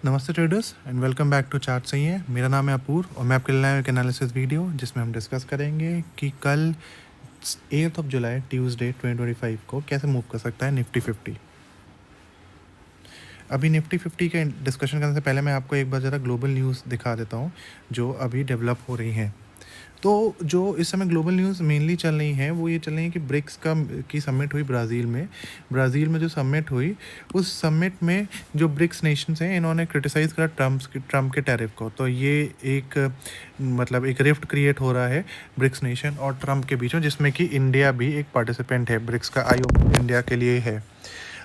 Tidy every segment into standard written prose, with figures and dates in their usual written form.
नमस्ते traders and welcome back to chart सही है। मेरा नाम है अपूर और मैं आपके लिए लाया हूं एक एनालिसिस वीडियो जिसमें हम डिस्कस करेंगे कि कल 8 जुलाई ट्यूसडे 2025 को कैसे मूव कर सकता है निफ्टी 50। अभी निफ्टी 50 के डिस्कशन करने से पहले मैं आपको एक बार ज़रा ग्लोबल न्यूज़ दिखा देता हूं जो अभी डेवलप हो रही हैं। तो जो इस समय ग्लोबल न्यूज़ मेनली चल रही हैं वो ये चल रही है कि ब्रिक्स की समिट हुई ब्राज़ील में जो समिट हुई उस समिट में जो ब्रिक्स नेशंस हैं इन्होंने क्रिटिसाइज़ करा ट्रम्प के टैरिफ को। तो ये एक मतलब एक रिफ्ट क्रिएट हो रहा है ब्रिक्स नेशन और ट्रम्प के बीच में, जिसमें कि इंडिया भी एक पार्टिसिपेंट है। ब्रिक्स का आयोग इंडिया के लिए है।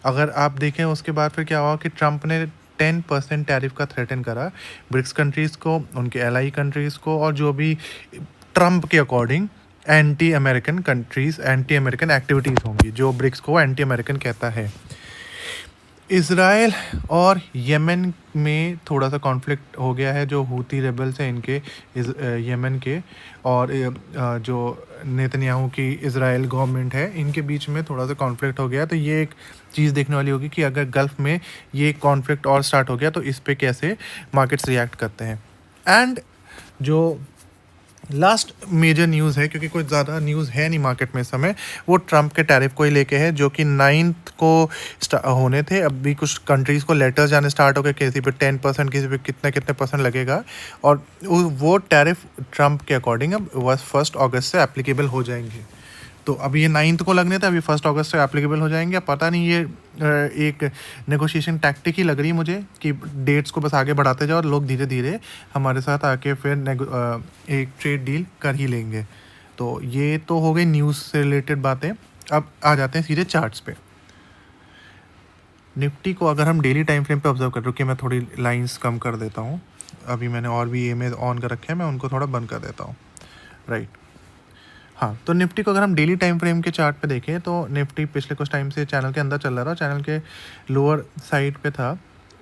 अगर आप देखें उसके बाद फिर क्या हुआ कि ट्रम्प ने 10% टैरिफ का थ्रेटन करा ब्रिक्स कंट्रीज़ को, उनके एलाई कंट्रीज़ को, और जो भी ट्रम्प के अकॉर्डिंग एंटी अमेरिकन एक्टिविटीज़ होंगी, जो ब्रिक्स को एंटी अमेरिकन कहता है। इज़राइल और यमन में थोड़ा सा कॉन्फ्लिक्ट हो गया है। जो हूती रेबल्स हैं इनके यमन के और जो नेतन्याहू की इज़राइल गवर्नमेंट है इनके बीच में थोड़ा सा कॉन्फ्लिक्ट हो गया। तो ये एक चीज़ देखने वाली होगी कि अगर गल्फ़ में ये कॉन्फ्लिक्ट और स्टार्ट हो गया तो इस पे कैसे मार्केट्स रिएक्ट करते हैं। एंड जो लास्ट मेजर न्यूज़ है, क्योंकि कोई ज़्यादा न्यूज़ है नहीं मार्केट में इस समय, वो ट्रम्प के टैरिफ को ही लेके है, जो कि 9th को होने थे। अभी कुछ कंट्रीज़ को लेटर्स जाने स्टार्ट हो गए, किसी पे 10%, किसी पे कितने कितने परसेंट लगेगा, और वो टैरिफ ट्रम्प के अकॉर्डिंग अब 1 अगस्त से एप्लीकेबल हो जाएंगे। तो अभी ये 9th को लगने थे, अभी 1 अगस्त से एप्लीकेबल हो जाएंगे। पता नहीं, ये एक नेगोशिएशन टैक्टिक ही लग रही है मुझे कि डेट्स को बस आगे बढ़ाते जाओ और लोग धीरे धीरे हमारे साथ आके फिर एक ट्रेड डील कर ही लेंगे। तो ये तो हो गई न्यूज़ से रिलेटेड बातें। अब आ जाते हैं सीधे चार्ट्स पे। निफ्टी को अगर हम डेली टाइम फ्रेम पे ऑब्जर्व कर, रुकिए मैं थोड़ी लाइंस कम कर देता हूँ। अभी मैंने और भी EMA ऑन कर रखे हैं, मैं उनको थोड़ा बंद कर देता हूँ। राइट, हाँ। तो निफ्टी को अगर हम डेली टाइम फ्रेम के चार्ट पे देखें तो निफ्टी पिछले कुछ टाइम से चैनल के अंदर चल रहा था, चैनल के लोअर साइड पे था,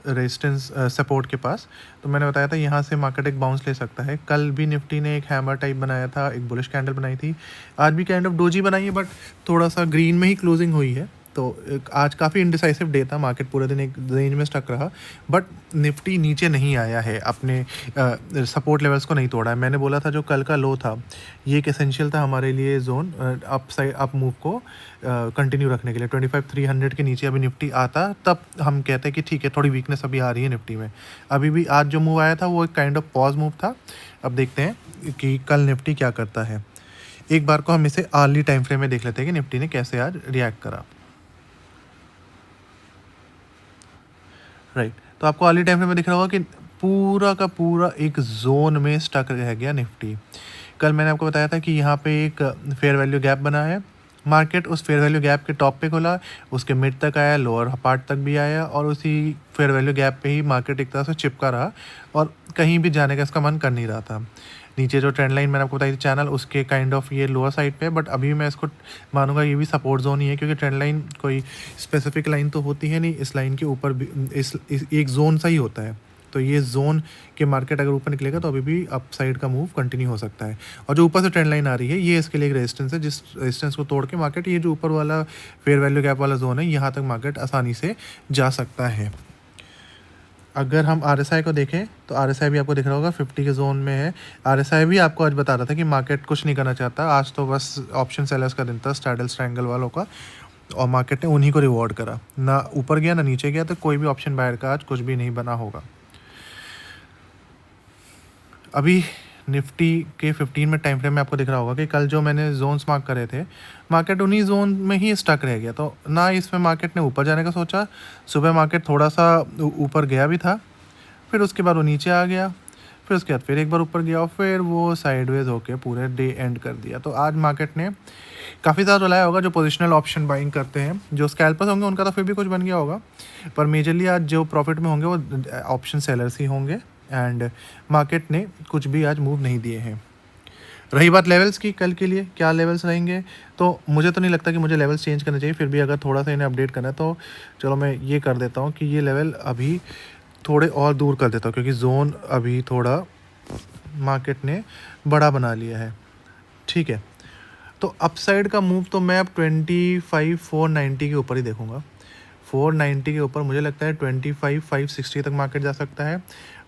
रेजिस्टेंस सपोर्ट के पास। तो मैंने बताया था यहाँ से मार्केट एक बाउंस ले सकता है। कल भी निफ्टी ने एक हैमर टाइप बनाया था, एक बुलिश कैंडल बनाई थी। आज भी काइंड ऑफ डोजी बनाई है, बट थोड़ा सा ग्रीन में ही क्लोजिंग हुई है। तो आज काफ़ी इंडिसाइसिव डे था, मार्केट पूरे दिन एक रेंज में स्टक रहा, बट निफ्टी नीचे नहीं आया है, अपने सपोर्ट लेवल्स को नहीं तोड़ा है। मैंने बोला था जो कल का लो था ये एक एसेंशियल था हमारे लिए जोन अप मूव को कंटिन्यू रखने के लिए। 25,300 के नीचे अभी निफ्टी आता तब हम कहते हैं कि ठीक है, थोड़ी वीकनेस अभी आ रही है निफ्टी में। अभी भी आज जो मूव आया था वो एक काइंड ऑफ पॉज मूव था। अब देखते हैं कि कल निफ्टी क्या करता है। एक बार को हम इसे अर्ली टाइम फ्रेम में देख लेते हैं कि निफ्टी ने कैसे आज रिएक्ट करा। राइट, तो आपको अर्ली टाइम फ्रेम में दिख रहा होगा कि पूरा का पूरा एक जोन में स्टक रह गया निफ्टी। कल मैंने आपको बताया था कि यहाँ पे एक फेयर वैल्यू गैप बना है। मार्केट उस फेयर वैल्यू गैप के टॉप पे खुला, उसके मिड तक आया, लोअर पार्ट तक भी आया, और उसी फेयर वैल्यू गैप पे ही मार्केट एक तरह से चिपका रहा और कहीं भी जाने का इसका मन कर नहीं रहा था। नीचे जो ट्रेंड लाइन मैंने आपको बताई थी चैनल, उसके काइंड ऑफ ये लोअर साइड पे है, बट अभी मैं इसको मानूंगा ये भी सपोर्ट जोन ही है, क्योंकि ट्रेंड लाइन कोई स्पेसिफिक लाइन तो होती है नहीं। इस लाइन के ऊपर भी इस एक जोन सा ही होता है। तो ये जोन के मार्केट अगर ऊपर निकलेगा तो अभी भी अप साइड का मूव कंटिन्यू हो सकता है। और जो ऊपर से ट्रेंड लाइन आ रही है ये इसके लिए एक रेजिस्टेंस है, जिस रेजिस्टेंस को तोड़ के मार्केट ये जो ऊपर वाला फेयर वैल्यू गैप वाला जोन है यहाँ तक मार्केट आसानी से जा सकता है। अगर हम RSI को देखें तो RSI भी आपको दिख रहा होगा 50 के जोन में है। RSI भी आपको आज बता रहा था कि मार्केट कुछ नहीं करना चाहता, आज तो बस ऑप्शन सेलर्स का दिन था, स्टैडल स्ट्रैंगल वालों का, और मार्केट ने उन्हीं को रिवॉर्ड करा। ना ऊपर गया ना नीचे गया, तो कोई भी ऑप्शन बायर का आज कुछ भी नहीं बना होगा। अभी निफ्टी के 15 में टाइम फ्रेम में आपको दिख रहा होगा कि कल जो मैंने जोन्स मार्क करे थे मार्केट उन्हीं जोन में ही स्टक रह गया। तो ना इसमें मार्केट ने ऊपर जाने का सोचा। सुबह मार्केट थोड़ा सा ऊपर गया भी था, फिर उसके बाद वो नीचे आ गया, फिर उसके बाद फिर एक बार ऊपर गया और फिर वो साइडवेज होके पूरे डे एंड कर दिया। तो आज मार्केट ने काफ़ी ज़्यादा रुलाया होगा जो पोजिशनल ऑप्शन बाइंग करते हैं। जो स्कैल्पर्स होंगे उनका तो फिर भी कुछ बन गया होगा, पर मेजरली आज जो प्रॉफिट में होंगे वो ऑप्शन सेलर्स ही होंगे। एंड मार्केट ने कुछ भी आज मूव नहीं दिए हैं। रही बात लेवल्स की, कल के लिए क्या लेवल्स रहेंगे, तो मुझे तो नहीं लगता कि मुझे लेवल्स चेंज करने चाहिए। फिर भी अगर थोड़ा सा इन्हें अपडेट करना है तो चलो मैं ये कर देता हूँ कि ये लेवल अभी थोड़े और दूर कर देता हूँ, क्योंकि जोन अभी थोड़ा मार्केट ने बड़ा बना लिया है। ठीक है, तो अपसाइड का मूव तो मैं अब 25,490 के ऊपर ही देखूँगा। 490 के ऊपर मुझे लगता है 25,560 तक मार्केट जा सकता है।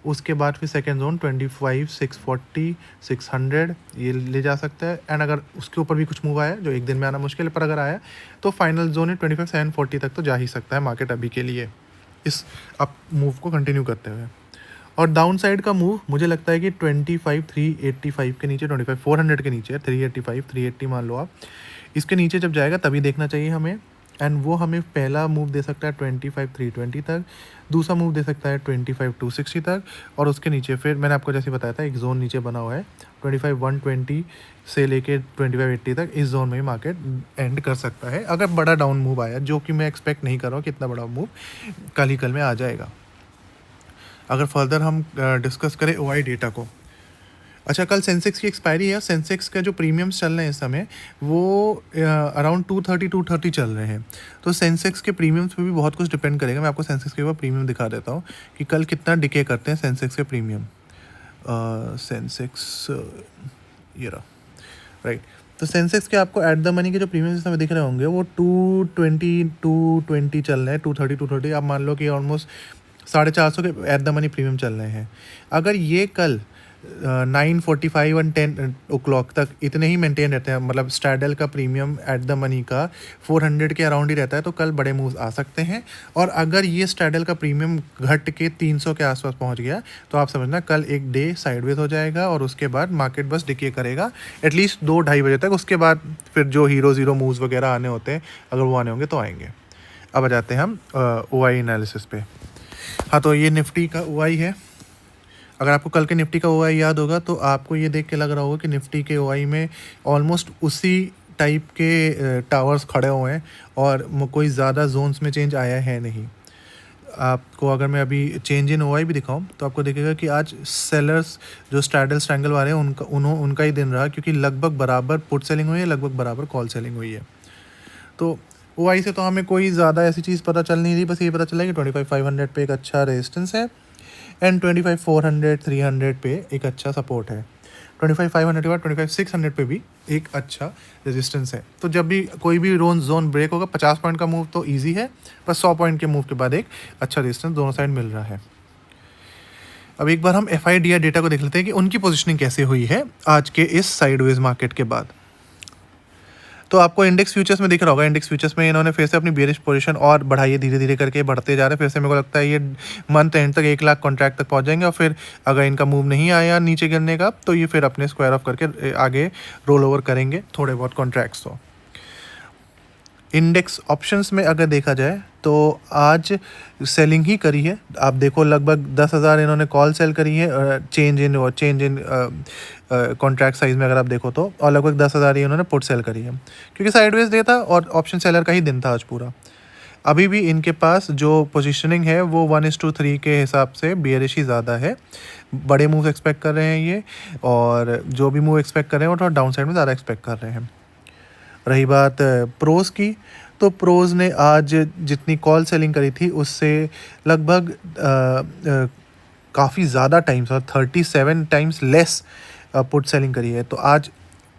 उसके बाद फिर सेकंड जोन 25,640 600 ये ले जा सकता है। एंड अगर उसके ऊपर भी कुछ मूव आया जो एक दिन में आना मुश्किल है, पर अगर आया तो फाइनल जोन है 25,740 तक तो जा ही सकता है मार्केट अभी के लिए, इस अप मूव को कंटिन्यू करते हुए। और डाउन साइड का मूव मुझे लगता है कि 25,385 के नीचे, 25,400 के नीचे, 385 380 मान लो आप, इसके नीचे जब जाएगा तभी देखना चाहिए हमें। एंड वो हमें पहला मूव दे सकता है 25,320 तक, दूसरा मूव दे सकता है 25,260 तक, और उसके नीचे फिर मैंने आपको जैसे बताया था एक जोन नीचे बना हुआ है 25,120 से लेके 25,80 तक, इस जोन में ही मार्केट एंड कर सकता है अगर बड़ा डाउन मूव आया, जो कि मैं एक्सपेक्ट नहीं कर रहा हूँ कि इतना बड़ा मूव कल ही कल में आ जाएगा। अगर फर्दर हम डिस्कस करें ओआई डेटा को, अच्छा कल सेंसेक्स की एक्सपायरी है। सेंसेक्स का जो प्रीमियम्स चल रहे हैं इस समय वो अराउंड 230 चल रहे हैं। तो सेंसेक्स के प्रीमियम्स पे भी बहुत कुछ डिपेंड करेगा। मैं आपको सेंसेक्स के ऊपर प्रीमियम दिखा देता हूँ कि कल कितना डिके करते हैं सेंसेक्स के प्रीमियम। सेंसेक्स ये रहा, राइट। तो सेंसेक्स के आपको एट द मनी के जो प्रीमियम इस समय दिख रहे होंगे वो 220 चल रहे हैं, 230 आप मान लो कि ऑलमोस्ट 450 के एट द मनी प्रीमियम चल रहे हैं। अगर ये कल 9:45 और 10 ओ क्लॉक तक इतने ही मेंटेन रहते हैं, मतलब स्ट्रैडल का प्रीमियम एट द मनी का 400 के अराउंड ही रहता है, तो कल बड़े मूव्स आ सकते हैं। और अगर ये स्ट्रैडल का प्रीमियम घट के 300 के आसपास पहुंच गया तो आप समझना कल एक डे साइडवेज हो जाएगा और उसके बाद मार्केट बस डिके करेगा एटलीस्ट 2-2:30 बजे तक। उसके बाद फिर जो हीरो ज़ीरो मूव्स वगैरह आने होते हैं, अगर वो आने होंगे तो आएंगे। अब आ जाते हैं हम OI एनालिसिस पे। हाँ, तो ये निफ्टी का OI है। अगर आपको कल के निफ्टी का OI याद होगा तो आपको ये देख के लग रहा होगा कि निफ्टी के OI में ऑलमोस्ट उसी टाइप के टावर्स खड़े हुए हैं और कोई ज़्यादा जोन्स में चेंज आया है नहीं। आपको अगर मैं अभी चेंज इन OI भी दिखाऊं तो आपको दिखेगा कि आज सेलर्स जो स्ट्रैडल स्ट्रैंगल वाले हैं उनका ही दिन रहा, क्योंकि लगभग बराबर पुट सेलिंग हुई है, लगभग बराबर कॉल सेलिंग हुई है। तो OI से तो हमें कोई ज़्यादा ऐसी चीज़ पता चल नहीं रही, बस ये पता चला कि 25,500 पे एक अच्छा रेजिस्टेंस है एंड 25,400 300 पे एक अच्छा सपोर्ट है। 25,500 के बाद 25,600 पे भी एक अच्छा रेजिस्टेंस है। तो जब भी कोई भी जोन ब्रेक होगा 50 पॉइंट का मूव तो इजी है, पर 100 पॉइंट के मूव के बाद एक अच्छा रेजिस्टेंस दोनों साइड मिल रहा है। अब एक बार हम FIDR डेटा को देख लेते हैं कि उनकी पोजिशनिंग कैसे हुई है आज के इस साइडवेज मार्केट के बाद। तो आपको इंडेक्स फ्यूचर्स में दिख रहा होगा, इंडेक्स फ्यूचर्स में इन्होंने फिर से अपनी बेरिश पोजीशन और बढ़ाई है, धीरे धीरे करके बढ़ते जा रहे हैं। फिर से मेरे को लगता है ये मंथ एंड तक 1 लाख कॉन्ट्रैक्ट तक पहुंच जाएंगे और फिर अगर इनका मूव नहीं आया नीचे गिरने का तो ये फिर अपने स्क्वायर ऑफ करके आगे रोल ओवर करेंगे थोड़े बहुत कॉन्ट्रैक्ट्स। तो इंडेक्स ऑप्शंस में अगर देखा जाए तो आज सेलिंग ही करी है। आप देखो लगभग 10,000 इन्होंने कॉल सेल करी है चेंज इन कॉन्ट्रैक्ट साइज में अगर आप देखो तो, और लगभग 10,000 ही इन्होंने पुट सेल करी है, क्योंकि साइडवेज डे था और ऑप्शन सेलर का ही दिन था आज पूरा। अभी भी इनके पास जो पोजीशनिंग है वो 1:3 के हिसाब से बेयरिश ही ज़्यादा है। बड़े मूव एक्सपेक्ट कर रहे हैं ये, और जो भी मूव एक्सपेक्ट कर रहे हैं वो थोड़ा डाउन साइड में ज़्यादा एक्सपेक्ट कर रहे हैं। रही बात प्रोज की, तो प्रोज ने आज जितनी कॉल सेलिंग करी थी उससे लगभग काफ़ी ज़्यादा टाइम्स और 37 टाइम्स लेस पुट सेलिंग करी है। तो आज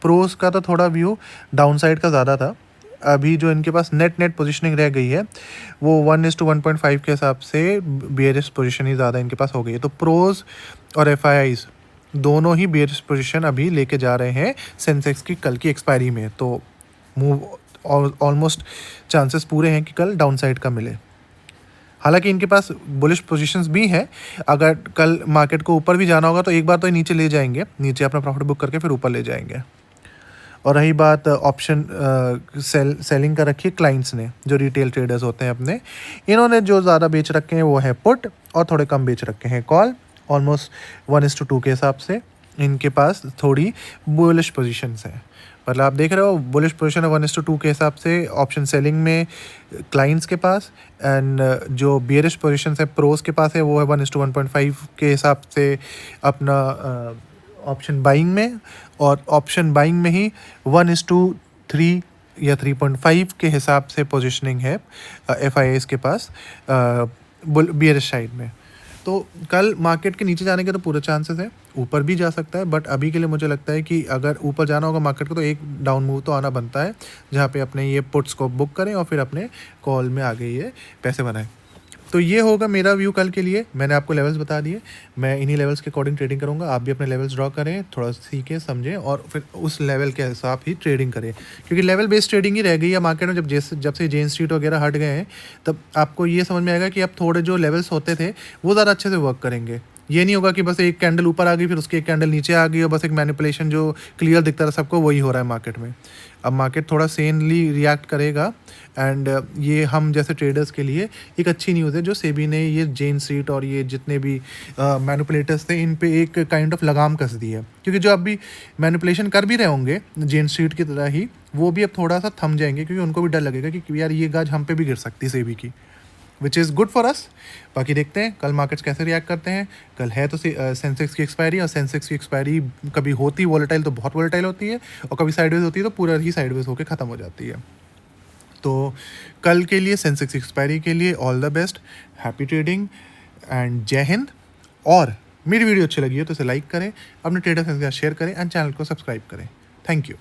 प्रोज का तो थोड़ा व्यू डाउन साइड का ज़्यादा था। अभी जो इनके पास नेट पोजीशनिंग रह गई है वो 1:1.5 के हिसाब से बेयरिश पोजीशन ही ज़्यादा इनके पास हो गई है। तो प्रोज और FIIs दोनों ही बेयरिश पोजीशन अभी लेके जा रहे हैं सेंसेक्स की कल की एक्सपायरी में। तो मूव ऑलमोस्ट चांसेस पूरे हैं कि कल डाउन साइड का मिले। हालांकि इनके पास बुलिश पोजीशंस भी हैं, अगर कल मार्केट को ऊपर भी जाना होगा तो एक बार तो ये नीचे ले जाएंगे, नीचे अपना प्रॉफिट बुक करके फिर ऊपर ले जाएंगे। और रही बात ऑप्शन सेलिंग का रखी है क्लाइंट्स ने, जो रिटेल ट्रेडर्स होते हैं अपने, इन्होंने जो ज़्यादा बेच रखे हैं वो है पुट और थोड़े कम बेच रखे हैं कॉल। ऑलमोस्ट 1:2 के हिसाब से इनके पास थोड़ी बुलिश पोजीशंस हैं। मतलब आप देख रहे हो बुलिश पोजीशन है 1:2 के हिसाब से ऑप्शन सेलिंग में क्लाइंट्स के पास, एंड जो बियरिश पोजीशन है प्रोज के पास है वो है 1:1.5 के हिसाब से अपना ऑप्शन बाइंग में, और ऑप्शन बाइंग में ही 1:3 या 3.5 के हिसाब से पोजीशनिंग है FIIs के पास बियरिश साइड में। तो कल मार्केट के नीचे जाने के तो पूरे चांसेस है, ऊपर भी जा सकता है, बट अभी के लिए मुझे लगता है कि अगर ऊपर जाना होगा मार्केट को तो एक डाउन मूव तो आना बनता है, जहाँ पे अपने ये पुट्स को बुक करें और फिर अपने कॉल में आगे ये पैसे बनाएं। तो ये होगा मेरा व्यू कल के लिए। मैंने आपको लेवल्स बता दिए, मैं इन्हीं लेवल्स के अकॉर्डिंग ट्रेडिंग करूँगा। आप भी अपने लेवल्स ड्रॉ करें, थोड़ा सीखें समझें और फिर उस लेवल के हिसाब ही ट्रेडिंग करें, क्योंकि लेवल बेस्ड ट्रेडिंग ही रह गई है मार्केट में। जब से जेन स्ट्रीट वगैरह हट गए हैं, तब आपको ये समझ में आएगा कि अब थोड़े जो लेवल्स होते थे वो ज़्यादा अच्छे से वर्क करेंगे। ये नहीं होगा कि बस एक कैंडल ऊपर आ गई फिर उसकी एक कैंडल नीचे आ गई और बस एक मैनिपुलेशन जो क्लियर दिखता था सबको वही हो रहा है मार्केट में। अब मार्केट थोड़ा सेनली रिएक्ट करेगा एंड ये हम जैसे ट्रेडर्स के लिए एक अच्छी न्यूज़ है जो सेबी ने ये जेन स्ट्रीट और ये जितने भी मैनिपुलेटर्स थे इन पे एक काइंड ऑफ लगाम कस दी है, क्योंकि जो अभी मैनिपुलेशन कर भी रहे होंगे जेन स्ट्रीट की तरह ही, वो भी अब थोड़ा सा थम जाएंगे, क्योंकि उनको भी डर लगेगा कि यार ये गाज हम पे भी गिर सकती है सेबी की, which is good for us. बाकी देखते हैं कल मार्केट्स कैसे रिएक्ट करते हैं। कल है तो सेंसेक्स की एक्सपायरी, और सेंसेक्स की एक्सपायरी कभी होती वॉलेटाइल तो बहुत वॉलेटाइल होती है, और कभी साइडवेज होती है तो पूरा ही साइडवेज होकर ख़त्म हो जाती है। तो कल के लिए सेंसेक्स की एक्सपायरी के लिए all the best, happy trading and जय हिंद। और मेरी वीडियो अच्छी लगी हो तो इसे लाइक करें, अपने ट्रेडर्स के साथ शेयर करें एंड चैनल को सब्सक्राइब करें। Thank you.